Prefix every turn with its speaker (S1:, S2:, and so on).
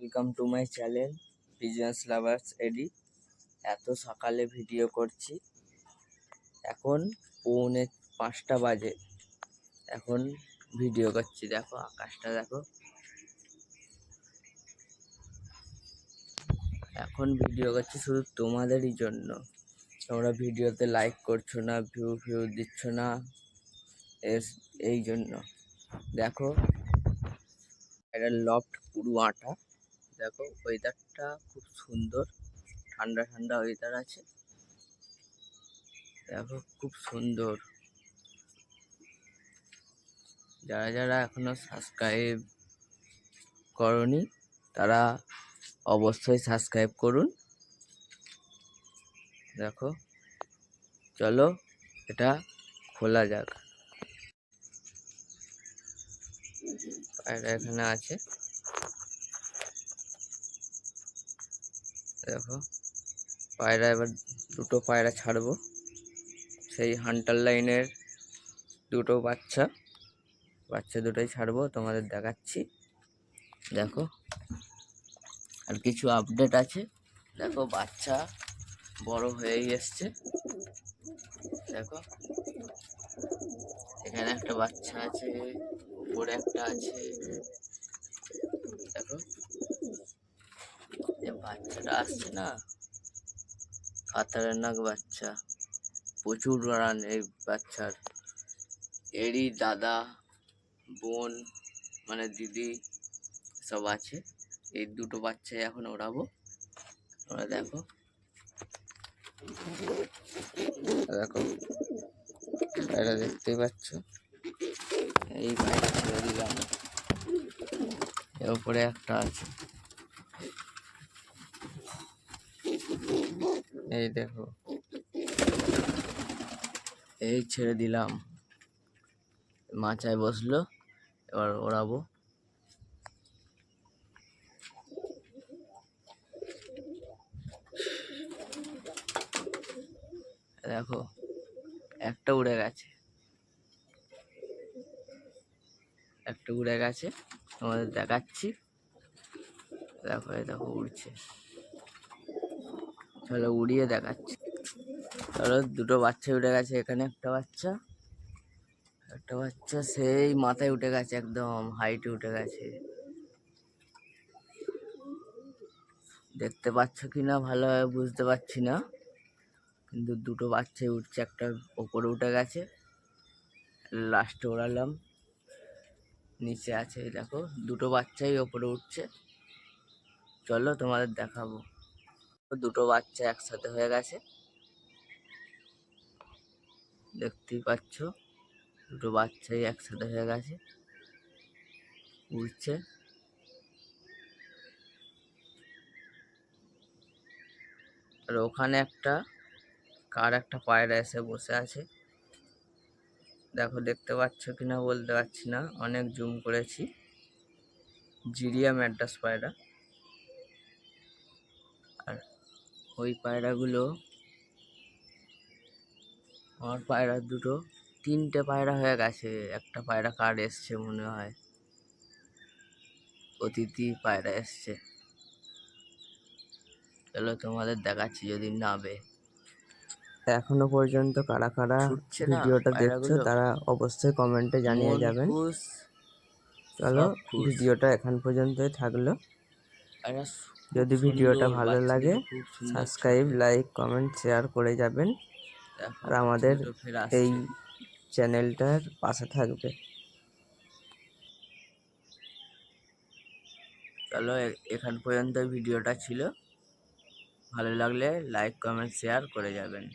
S1: Welcome to my channel business lovers AD. এত সকালে video করছি, এখন 4:45 বাজে। এখন ভিডিও করছি, দেখো আকাশটা দেখো। এখন ভিডিও করছি শুধু তোমাদেরই জন্য। তোমরা ভিডিওতে লাইক করছো না, ভিউ দিচ্ছ না, এই জন্য। দেখো এটা লফট পুরো আটা। দেখো ওয়েদারটা খুব সুন্দর, ঠান্ডা ঠান্ডা ওয়েদার আছে। দেখো খুব সুন্দর। যারা যারা এখনো সাবস্ক্রাইব করনি তারা অবশ্যই সাবস্ক্রাইব করুন। দেখো চলো এটা খোলা যাক। পায়রা এখানে আছে, দেখো পায়রা। এবার দুটো পায়রা ছাড়বো, সেই হান্টার লাইনের দুটো বাচ্চা দুটোই ছাড়বো, তোমাদের দেখাচ্ছি। দেখো আর কিছু আপডেট আছে। দেখো বাচ্চা বড় হয়েই এসছে। দেখো এখানে একটা বাচ্চা আছে, উপরে একটা আছে। দেখো যে বাচ্চাটা আসছে না, কাতারের নাক বাচ্চা, প্রচুর রান এই বাচ্চার। এরই দাদা বোন মানে দিদি সব আছে। এই দুটো বাচ্চাই এখন ওড়াবো। তোমরা দেখো, দেখো এটা দেখতেই পাচ্ছ। এই বাইরে ছেড়ে দিলাম, এর উপরে একটা আছে। এই দেখো, এই ছেড়ে দিলাম, মাচায় বসলো, এবার ওড়াবো। দেখো একটা উড়ে গেছে, তোমাদের দেখাচ্ছি। দেখো এই দেখো উড়ছে, চলো উড়িয়ে দেখাচ্ছি। চলো দুটো বাচ্চা উঠে গেছে। এখানে একটা বাচ্চা সেই মাথায় উঠে গেছে, একদম হাইটে উঠে গেছে। দেখতে পাচ্ছ কিনা ভালোভাবে বুঝতে পারছি না, কিন্তু দুটো বাচ্চাই উঠছে। একটা ওপরে উঠে গেছে, লাস্টে ওড়ালাম, নিচে আছে। দেখো দুটো বাচ্চাই ওপরে উঠছে, চলো তোমাদের দেখাবো। দুটো বাচ্চা একসাথে হয়ে গেছে, দেখতেই পাচ্ছ। দুটো বাচ্চাই একসাথে হয়ে গেছে, উঠছে। আর ওখানে একটা পায়রা এসে বসে আছে। দেখো দেখতে পাচ্ছ কিনা বলতে পারছি না, অনেক জুম করেছি। জিরিয়া ম্যাড্রাস পায়রা। আর ওই পায়রাগুলো, আমার পায়রা দুটো, তিনটে পায়রা হয়ে গেছে। একটা পায়রা কার এসছে মনে হয়, অতিথি পায়রা এসছে। চলো তোমাদের দেখাচ্ছি যদি নাবে। এখনো পর্যন্ত কারা কারা ভিডিওটা দেখছো তারা অবশ্যই কমেন্টে জানিয়ে যাবেন। চলো ভিডিওটা এখন পর্যন্তই থাকলো। যদি ভিডিওটা ভালো লাগে সাবস্ক্রাইব, লাইক, কমেন্ট, শেয়ার করে যাবেন। আর আমাদের এই চ্যানেলটার পাশে থাকবে। চলো এখান পর্যন্ত ভিডিওটা ছিল, ভালো লাগলে লাইক, কমেন্ট, শেয়ার করে যাবেন।